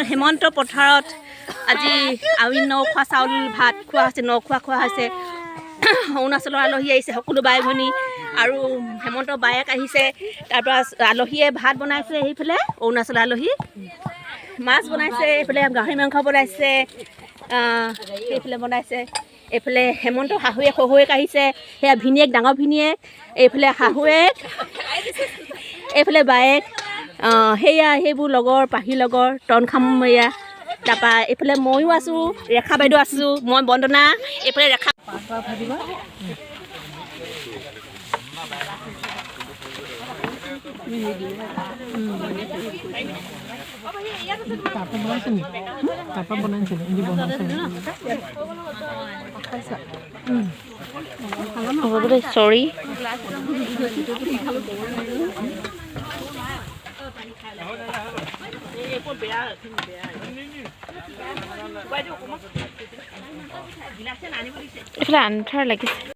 হেমন্ত পথাৰত আজি আমি নখোৱা চাউল ভাত খোৱা হৈছে খোৱা হৈছে অৰুণাচলৰ আলহী আহিছে সকলো বাই ভনী আৰু হেমন্ত বায়েক আহিছে তাৰপৰা আলহীয়ে ভাত বনাইছে সেইফালে অৰুণাচলৰ আলহী মাছ বনাইছে এইফালে গাহৰি মাংস বনাইছে সেইফালে বনাইছে এইফালে হেমন্ত শাহুৱেক শহুৱেক আহিছে সেয়া ভিনীয়েক ডাঙৰ ভিনীয়েক এইফালে শাহুৱেক এইফালে বায়েক সেয়া সেইবোৰ লগৰ পাহী লগৰ টন খাম এয়া তাৰপৰা এইফালে ময়ো আছোঁ ৰেখা বাইদেউ আছোঁ মই বন্দনা এইফালে ৰেখা চৰি এইফালে আন্ধাৰ লাগিছে